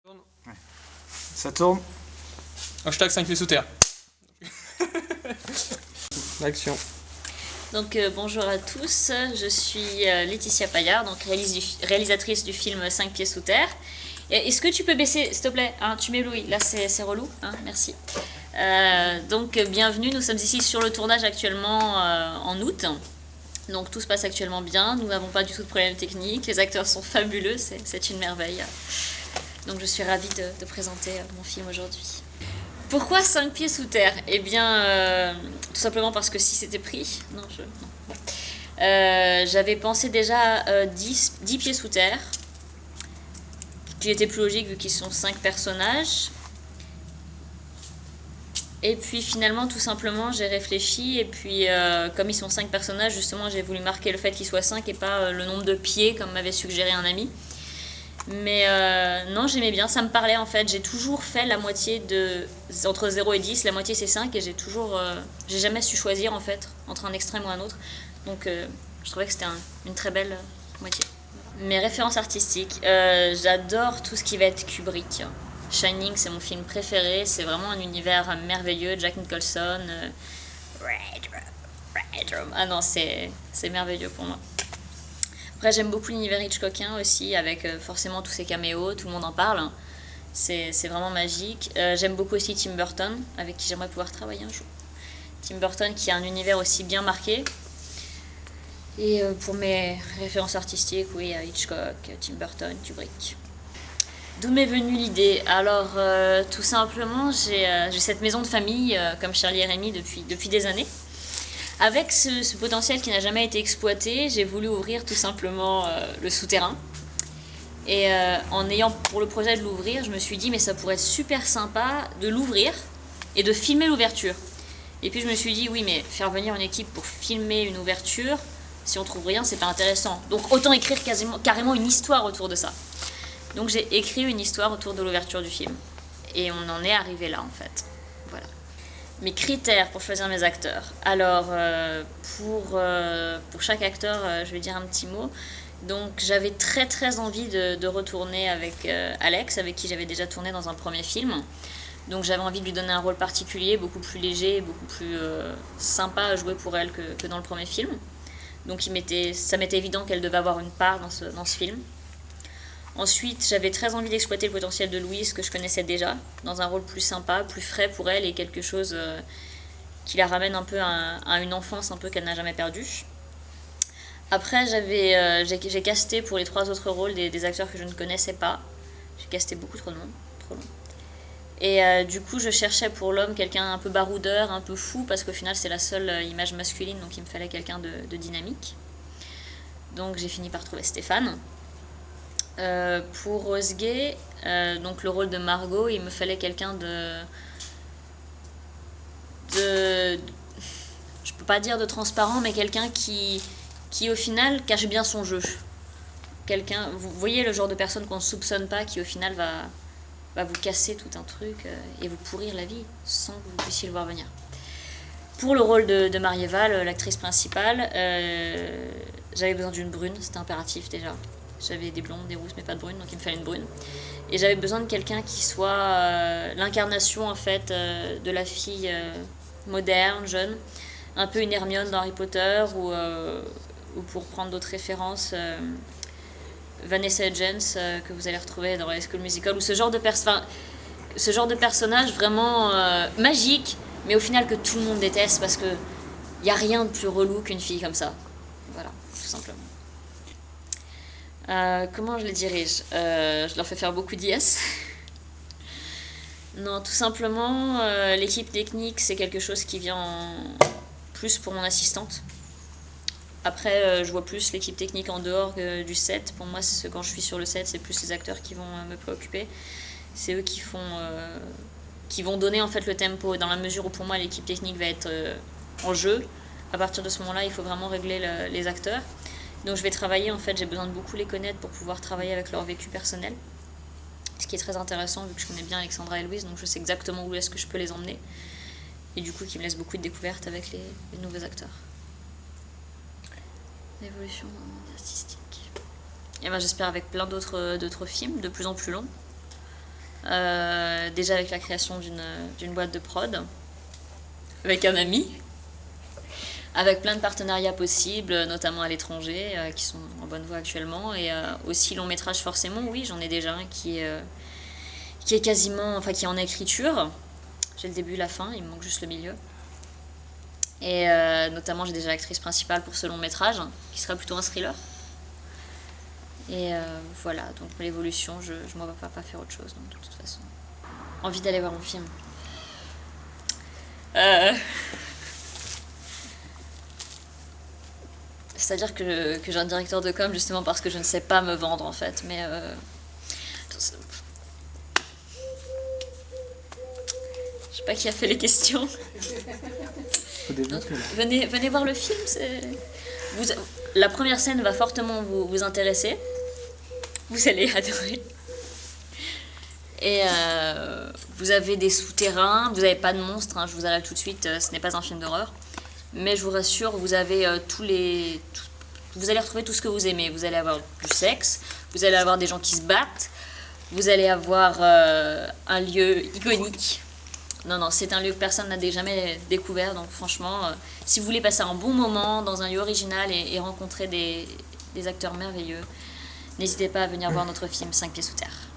Ouais. Ça tourne. Hashtag 5 pieds sous terre. Action. Donc bonjour à tous, je suis Laetitia Paillard, donc réalisatrice du film 5 pieds sous terre. Est-ce que tu peux baisser, s'il te plaît, hein, tu m'éblouis, là c'est relou, hein, merci. Donc bienvenue, nous sommes ici sur le tournage actuellement en août. Donc tout se passe actuellement bien, nous n'avons pas du tout de problème technique, les acteurs sont fabuleux, c'est une merveille. Donc je suis ravie de présenter mon film aujourd'hui. Pourquoi 5 pieds sous terre? Eh bien, tout simplement parce que si c'était pris, non. J'avais pensé déjà 10 pieds sous terre, qui était plus logique vu qu'ils sont 5 personnages. Et puis finalement, tout simplement, j'ai réfléchi, et puis comme ils sont 5 personnages, justement, j'ai voulu marquer le fait qu'ils soient 5 et pas le nombre de pieds, comme m'avait suggéré un ami. Mais non, j'aimais bien, ça me parlait en fait. J'ai toujours fait la moitié entre 0 et 10, la moitié c'est 5, et j'ai jamais su choisir en fait, entre un extrême ou un autre. Donc je trouvais que c'était une très belle moitié. Mes références artistiques, j'adore tout ce qui va être Kubrick. Shining, c'est mon film préféré, c'est vraiment un univers merveilleux. Jack Nicholson, Red Room. Ah non, c'est merveilleux pour moi. Après, j'aime beaucoup l'univers Hitchcockien aussi, avec forcément tous ces caméos, tout le monde en parle. C'est vraiment magique. J'aime beaucoup aussi Tim Burton, avec qui j'aimerais pouvoir travailler un jour. Tim Burton qui a un univers aussi bien marqué. Et pour mes références artistiques, oui, Hitchcock, Tim Burton, Kubrick. D'où m'est venue l'idée? Alors, tout simplement, j'ai cette maison de famille, comme Charlie et Rémi, depuis des années. Avec ce potentiel qui n'a jamais été exploité, j'ai voulu ouvrir tout simplement le souterrain. Et en ayant pour le projet de l'ouvrir, je me suis dit mais ça pourrait être super sympa de l'ouvrir et de filmer l'ouverture. Et puis je me suis dit oui, mais faire venir une équipe pour filmer une ouverture, si on trouve rien, c'est pas intéressant. Donc autant écrire carrément une histoire autour de ça. Donc j'ai écrit une histoire autour de l'ouverture du film. Et on en est arrivé là en fait. Voilà. Mes critères pour choisir mes acteurs. Alors, pour chaque acteur, je vais dire un petit mot. Donc, j'avais très très envie de retourner avec Alex, avec qui j'avais déjà tourné dans un premier film. Donc, j'avais envie de lui donner un rôle particulier, beaucoup plus léger, beaucoup plus sympa à jouer pour elle que dans le premier film. Donc, ça m'était évident qu'elle devait avoir une part dans ce film. Ensuite, j'avais très envie d'exploiter le potentiel de Louise, que je connaissais déjà, dans un rôle plus sympa, plus frais pour elle, et quelque chose qui la ramène un peu à une enfance un peu qu'elle n'a jamais perdue. Après, j'ai casté pour les 3 autres rôles des acteurs que je ne connaissais pas. J'ai casté beaucoup trop de monde, trop long. Et du coup, je cherchais pour l'homme quelqu'un un peu baroudeur, un peu fou, parce qu'au final, c'est la seule image masculine, donc il me fallait quelqu'un de dynamique. Donc j'ai fini par trouver Stéphane. Pour Rose Gay, donc le rôle de Margot, il me fallait quelqu'un je peux pas dire de transparent, mais quelqu'un qui au final cache bien son jeu. Vous voyez le genre de personne qu'on ne soupçonne pas, qui au final va vous casser tout un truc et vous pourrir la vie sans que vous puissiez le voir venir. Pour le rôle de Marieval, l'actrice principale, j'avais besoin d'une brune, c'était impératif déjà. J'avais des blondes, des rousses, mais pas de brunes, donc il me fallait une brune. Et j'avais besoin de quelqu'un qui soit l'incarnation en fait de la fille moderne, jeune, un peu une Hermione dans Harry Potter, ou pour prendre d'autres références, Vanessa Hudgens que vous allez retrouver dans High School Musical, ou ce genre de personnage vraiment magique, mais au final que tout le monde déteste parce que y a rien de plus relou qu'une fille comme ça. Voilà, tout simplement. Comment je les dirige? Je leur fais faire beaucoup d'IS. Non, tout simplement, l'équipe technique, c'est quelque chose qui vient plus pour mon assistante. Après, je vois plus l'équipe technique en dehors du set. Pour moi, quand je suis sur le set, c'est plus les acteurs qui vont me préoccuper. C'est eux qui vont donner en fait le tempo. Dans la mesure où pour moi, l'équipe technique va être en jeu. À partir de ce moment-là, il faut vraiment régler les acteurs. Donc je vais travailler, en fait, j'ai besoin de beaucoup les connaître pour pouvoir travailler avec leur vécu personnel. Ce qui est très intéressant vu que je connais bien Alexandra et Louise, donc je sais exactement où est-ce que je peux les emmener. Et du coup, qui me laisse beaucoup de découvertes avec les nouveaux acteurs. L'évolution artistique. Et ben j'espère avec plein d'autres films, de plus en plus longs. Déjà avec la création d'une boîte de prod, avec un ami, avec plein de partenariats possibles, notamment à l'étranger, qui sont en bonne voie actuellement. Et aussi long métrage forcément, oui, j'en ai déjà un qui est quasiment, enfin qui est en écriture. J'ai le début et la fin, il me manque juste le milieu. Et notamment j'ai déjà l'actrice principale pour ce long métrage, qui sera plutôt un thriller. Et voilà, donc l'évolution, je ne m'en vais pas faire autre chose, donc de toute façon. Envie d'aller voir mon film. C'est-à-dire que j'ai un directeur de com justement parce que je ne sais pas me vendre en fait, mais je sais pas qui a fait les questions. Donc, venez voir le film. La première scène va fortement vous intéresser. Vous allez adorer. Et vous avez des souterrains, vous n'avez pas de monstres, hein, je vous arrête tout de suite, ce n'est pas un film d'horreur. Mais je vous rassure, vous avez vous allez retrouver tout ce que vous aimez. Vous allez avoir du sexe, vous allez avoir des gens qui se battent, vous allez avoir un lieu iconique. Non, c'est un lieu que personne n'a jamais découvert, donc franchement, si vous voulez passer un bon moment dans un lieu original et rencontrer des acteurs merveilleux, n'hésitez pas à venir voir notre film 5 pieds sous terre.